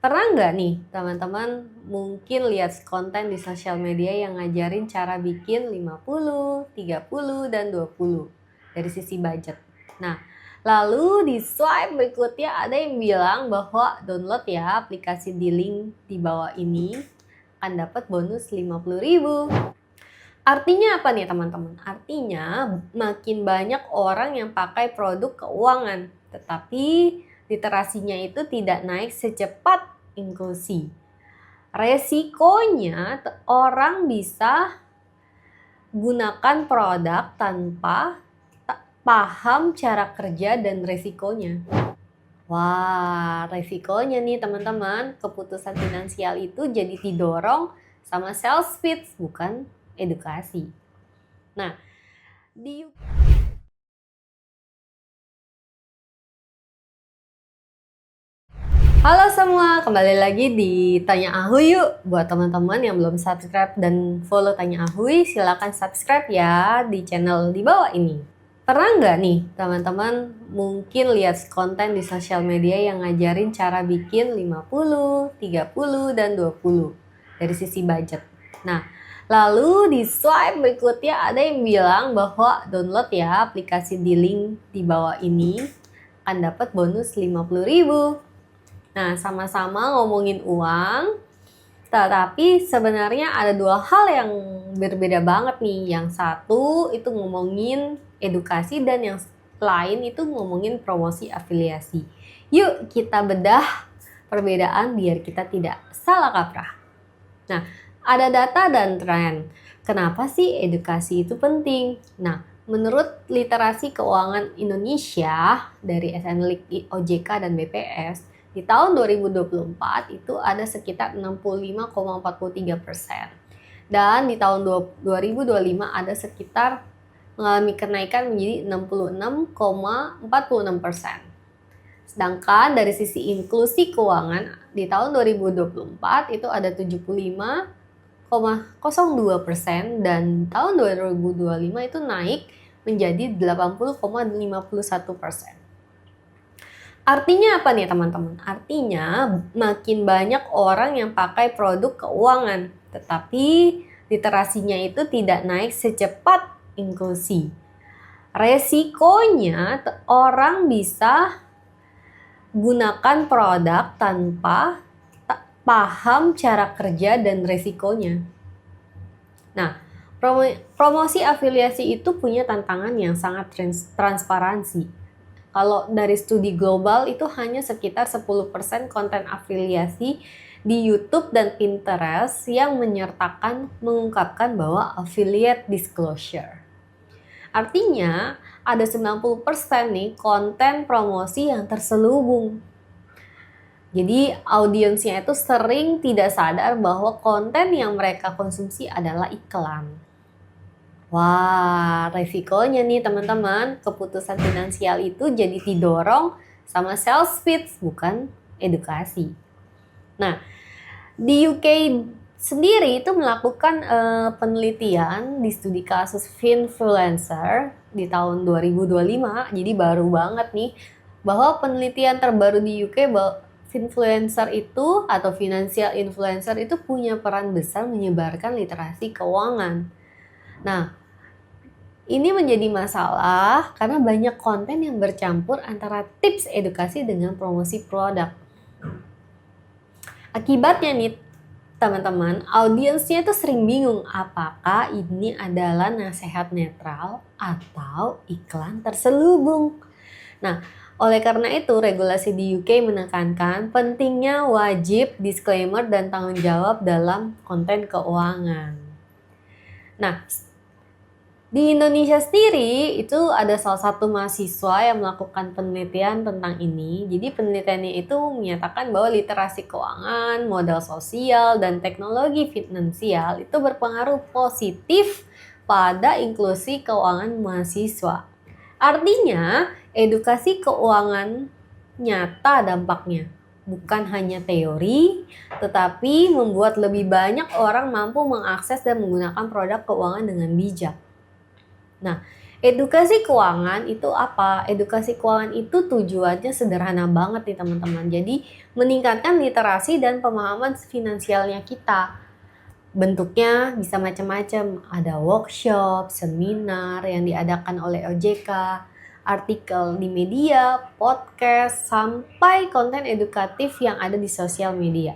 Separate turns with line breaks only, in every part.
Pernah nggak nih teman-teman mungkin lihat konten di sosial media yang ngajarin cara bikin 50, 30, dan 20 dari sisi budget. Nah, lalu di slide berikutnya ada yang bilang bahwa download ya aplikasi di link di bawah ini akan dapat bonus 50.000. Artinya apa nih teman-teman? Artinya makin banyak orang yang pakai produk keuangan, tetapi literasinya itu tidak naik secepat inklusi. Resikonya orang bisa gunakan produk tanpa paham cara kerja dan resikonya. Wah, resikonya nih teman-teman, keputusan finansial itu jadi didorong sama sales pitch, bukan edukasi. Nah, di Halo semua, kembali lagi di Tanya Ahuy yuk. Buat teman-teman yang belum subscribe dan follow Tanya Ahuy, silakan subscribe ya di channel di bawah ini. Pernah nggak nih teman-teman mungkin lihat konten di sosial media yang ngajarin cara bikin 50, 30, dan 20 dari sisi budget. Nah, lalu di slide berikutnya ada yang bilang bahwa download ya aplikasi di link di bawah ini akan dapat bonus 50.000. Nah, sama-sama ngomongin uang, tetapi sebenarnya ada dua hal yang berbeda banget nih. Yang satu itu ngomongin edukasi dan yang lain itu ngomongin promosi afiliasi. Yuk kita bedah perbedaan biar kita tidak salah kaprah. Nah, ada data dan tren. Kenapa sih edukasi itu penting? Nah, menurut literasi keuangan Indonesia dari SNLIC, OJK, dan BPS, di tahun 2024 itu ada sekitar 65,43%. Dan di tahun 2025 ada sekitar mengalami kenaikan menjadi 66,46%. Sedangkan dari sisi inklusi keuangan di tahun 2024 itu ada 75,02% dan tahun 2025 itu naik menjadi 80,51%. Artinya apa nih teman-teman? Artinya makin banyak orang yang pakai produk keuangan, tetapi literasinya itu tidak naik secepat inklusi. Resikonya orang bisa gunakan produk tanpa paham cara kerja dan resikonya. Nah, promosi afiliasi itu punya tantangan yang sangat transparansi. Kalau dari studi global itu hanya sekitar 10% konten afiliasi di YouTube dan Pinterest yang mengungkapkan bahwa affiliate disclosure. Artinya ada 90% nih konten promosi yang terselubung. Jadi audiensnya itu sering tidak sadar bahwa konten yang mereka konsumsi adalah iklan. Wah, resikonya nih teman-teman, keputusan finansial itu jadi didorong sama sales pitch, bukan edukasi. Nah, di UK sendiri itu melakukan penelitian di studi kasus Finfluencer di tahun 2025, jadi baru banget nih, bahwa penelitian terbaru di UK bahwa Finfluencer itu atau financial influencer itu punya peran besar menyebarkan literasi keuangan. Nah, ini menjadi masalah karena banyak konten yang bercampur antara tips edukasi dengan promosi produk. Akibatnya nih, teman-teman, audiensnya itu sering bingung apakah ini adalah nasihat netral atau iklan terselubung. Nah, oleh karena itu, regulasi di UK menekankan pentingnya wajib disclaimer dan tanggung jawab dalam konten keuangan. Nah, di Indonesia sendiri itu ada salah satu mahasiswa yang melakukan penelitian tentang ini. Jadi penelitiannya itu menyatakan bahwa literasi keuangan, modal sosial, dan teknologi finansial itu berpengaruh positif pada inklusi keuangan mahasiswa. Artinya, edukasi keuangan nyata dampaknya. Bukan hanya teori, tetapi membuat lebih banyak orang mampu mengakses dan menggunakan produk keuangan dengan bijak. Nah, Edukasi keuangan itu apa? Edukasi keuangan itu tujuannya sederhana banget nih teman-teman. Jadi meningkatkan literasi dan pemahaman finansialnya kita. Bentuknya bisa macam-macam. Ada workshop, seminar yang diadakan oleh OJK, artikel di media, podcast, sampai konten edukatif yang ada di sosial media.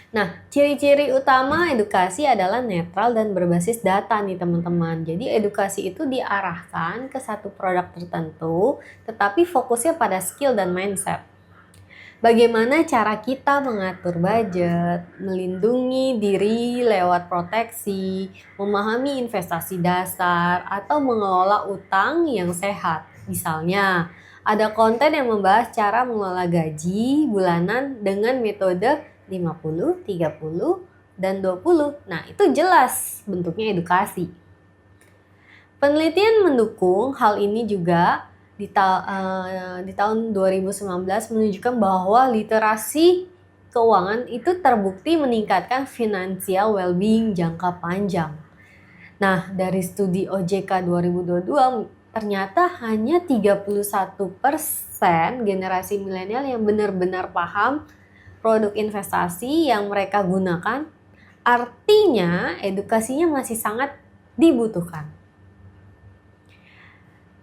Nah, ciri-ciri utama edukasi adalah netral dan berbasis data nih teman-teman. Jadi edukasi itu diarahkan ke satu produk tertentu, tetapi fokusnya pada skill dan mindset. Bagaimana cara kita mengatur budget, melindungi diri lewat proteksi, memahami investasi dasar, atau mengelola utang yang sehat. Misalnya, ada konten yang membahas cara mengelola gaji bulanan dengan metode 50, 30, dan 20. Nah, itu jelas bentuknya edukasi. Penelitian mendukung hal ini juga di tahun 2019 menunjukkan bahwa literasi keuangan itu terbukti meningkatkan financial well-being jangka panjang. Nah, dari studi OJK 2022 ternyata hanya 31% generasi milenial yang benar-benar paham produk investasi yang mereka gunakan. Artinya edukasinya masih sangat dibutuhkan.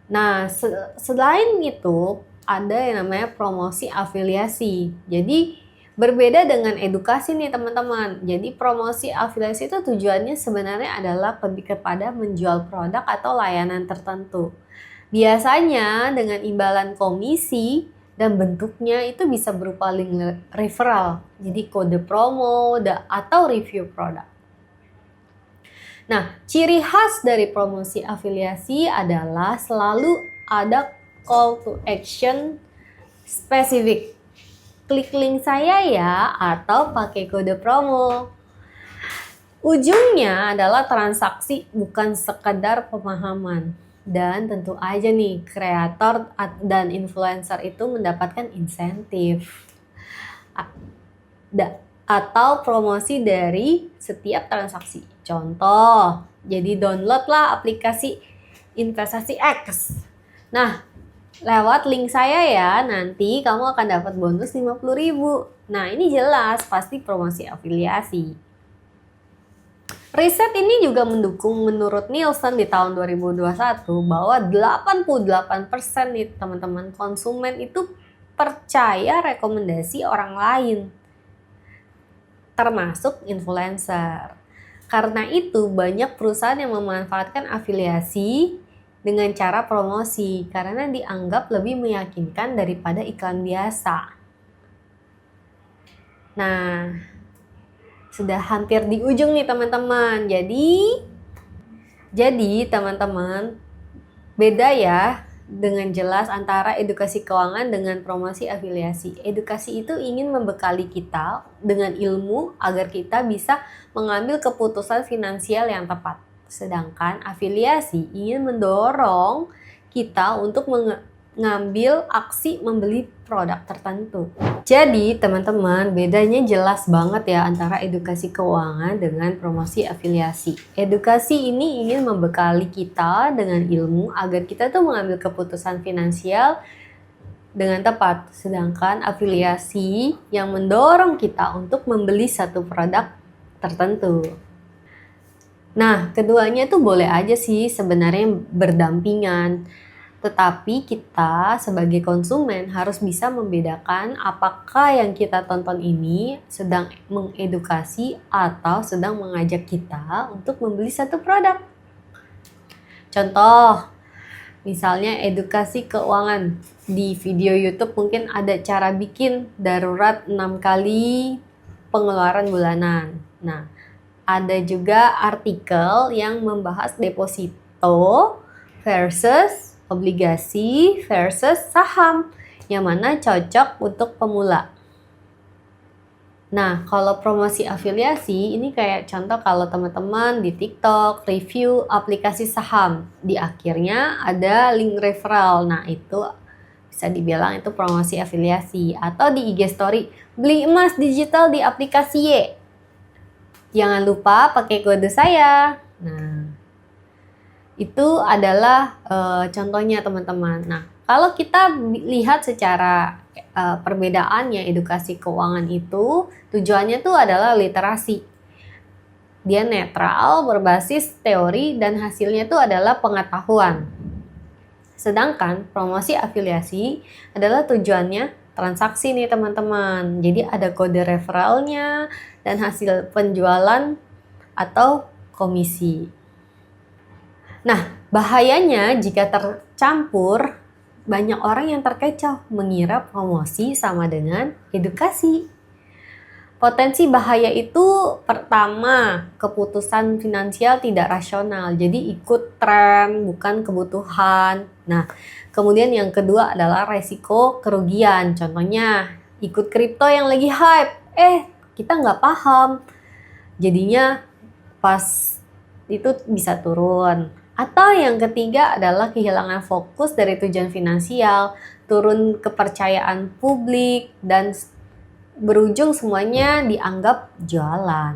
Nah, selain itu ada yang namanya promosi afiliasi. Jadi berbeda dengan edukasi nih teman-teman. Jadi promosi afiliasi itu tujuannya sebenarnya adalah lebih kepada menjual produk atau layanan tertentu. Biasanya dengan imbalan komisi dan bentuknya itu bisa berupa link referral. Jadi kode promo atau review produk. Nah, ciri khas dari promosi afiliasi adalah selalu ada call to action spesifik. Klik link saya ya, atau pakai kode promo. Ujungnya adalah transaksi, bukan sekedar pemahaman. Dan tentu aja nih, kreator dan influencer itu mendapatkan insentif atau promosi dari setiap transaksi. Contoh, jadi downloadlah aplikasi investasi X. Nah, lewat link saya ya, nanti kamu akan dapat bonus 50.000. Nah, ini jelas pasti promosi afiliasi. Riset ini juga mendukung menurut Nielsen di tahun 2021 bahwa 88% nih teman-teman konsumen itu percaya rekomendasi orang lain, termasuk influencer. Karena itu banyak perusahaan yang memanfaatkan afiliasi dengan cara promosi karena dianggap lebih meyakinkan daripada iklan biasa. Nah, sudah hampir di ujung nih teman-teman. Jadi teman-teman, beda ya dengan jelas antara edukasi keuangan dengan promosi afiliasi. Edukasi itu ingin membekali kita dengan ilmu agar kita bisa mengambil keputusan finansial yang tepat. Sedangkan afiliasi ingin mendorong kita untuk mengambil aksi membeli produk tertentu. Jadi teman-teman, bedanya jelas banget ya antara edukasi keuangan dengan promosi afiliasi. Edukasi ini ingin membekali kita dengan ilmu agar kita tuh mengambil keputusan finansial dengan tepat. Sedangkan afiliasi yang mendorong kita untuk membeli satu produk tertentu. Nah, keduanya tuh boleh aja sih sebenarnya berdampingan. Tetapi kita sebagai konsumen harus bisa membedakan apakah yang kita tonton ini sedang mengedukasi atau sedang mengajak kita untuk membeli satu produk. Contoh, misalnya edukasi keuangan. Di video YouTube mungkin ada cara bikin darurat 6 kali pengeluaran bulanan. Nah, ada juga artikel yang membahas deposito versus obligasi versus saham, yang mana cocok untuk pemula. Nah, kalau promosi afiliasi ini kayak contoh kalau teman-teman di TikTok review aplikasi saham, di akhirnya ada link referral. Nah, itu bisa dibilang itu promosi afiliasi. Atau di IG story, beli emas digital di aplikasi Y. Jangan lupa pakai kode saya. Nah, Itu adalah contohnya teman-teman. Nah, kalau kita lihat secara perbedaannya edukasi keuangan itu, tujuannya tuh adalah literasi. Dia netral, berbasis teori, dan hasilnya itu adalah pengetahuan. Sedangkan promosi afiliasi adalah tujuannya transaksi nih teman-teman. Jadi ada kode referralnya dan hasil penjualan atau komisi. Nah, bahayanya jika tercampur, banyak orang yang terkecoh mengira promosi sama dengan edukasi. Potensi bahaya itu pertama, keputusan finansial tidak rasional, jadi ikut tren bukan kebutuhan. Nah, kemudian yang kedua adalah resiko kerugian, contohnya ikut kripto yang lagi hype, kita nggak paham, jadinya pas itu bisa turun. Atau yang ketiga adalah kehilangan fokus dari tujuan finansial, turun kepercayaan publik, dan berujung semuanya dianggap jualan.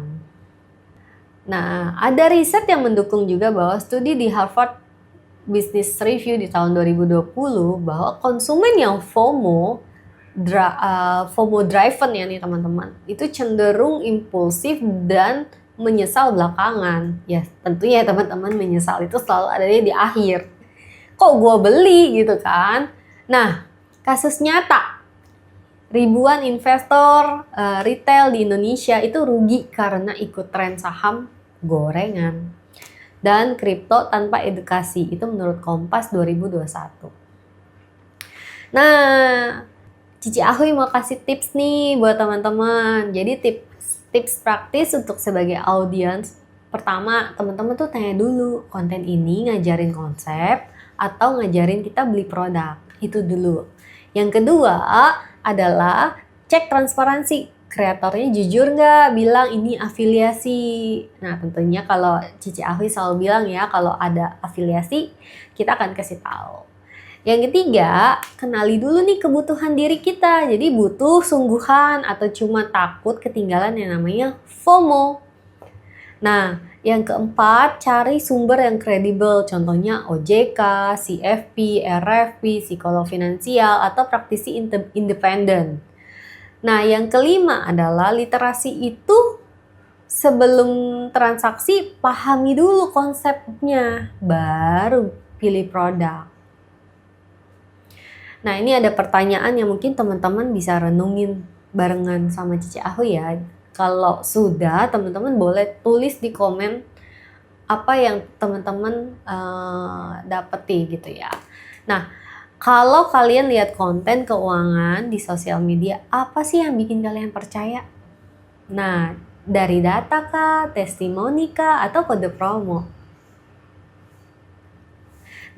Nah, ada riset yang mendukung juga bahwa studi di Harvard Business Review di tahun 2020 bahwa konsumen yang FOMO driven ya nih teman-teman, itu cenderung impulsif dan menyesal belakangan. Ya tentunya teman-teman menyesal itu selalu ada di akhir. Kok gue beli gitu kan? Nah, kasus nyata. Ribuan investor retail di Indonesia itu rugi karena ikut tren saham gorengan dan kripto tanpa edukasi. Itu menurut Kompas 2021. Nah, Cici Ahuy mau kasih tips nih buat teman-teman. Jadi tips praktis untuk sebagai audiens. Pertama, teman-teman tuh tanya dulu, konten ini ngajarin konsep atau ngajarin kita beli produk. Itu dulu. Yang kedua adalah cek transparansi. Kreatornya jujur nggak bilang ini afiliasi. Nah, tentunya kalau Cici Ahuy selalu bilang ya, kalau ada afiliasi, kita akan kasih tahu. Yang ketiga, kenali dulu nih kebutuhan diri kita. Jadi butuh sungguhan atau cuma takut ketinggalan yang namanya FOMO. Nah, yang keempat, cari sumber yang kredibel. Contohnya OJK, CFP, RFP, psikolog finansial, atau praktisi independen. Nah, yang kelima adalah literasi itu sebelum transaksi, pahami dulu konsepnya, baru pilih produk. Nah, ini ada pertanyaan yang mungkin teman-teman bisa renungin barengan sama Cici Ahuy ya. Kalau sudah, teman-teman boleh tulis di komen apa yang teman-teman dapeti gitu ya. Nah, kalau kalian lihat konten keuangan di sosial media, apa sih yang bikin kalian percaya? Nah, dari data kah, testimoni kah, atau kode promo?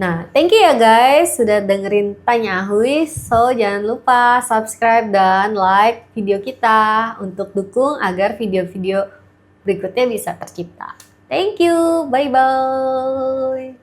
Nah, thank you ya guys sudah dengerin Tanya Ahuy. So, jangan lupa subscribe dan like video kita untuk dukung agar video-video berikutnya bisa tercipta. Thank you, bye-bye.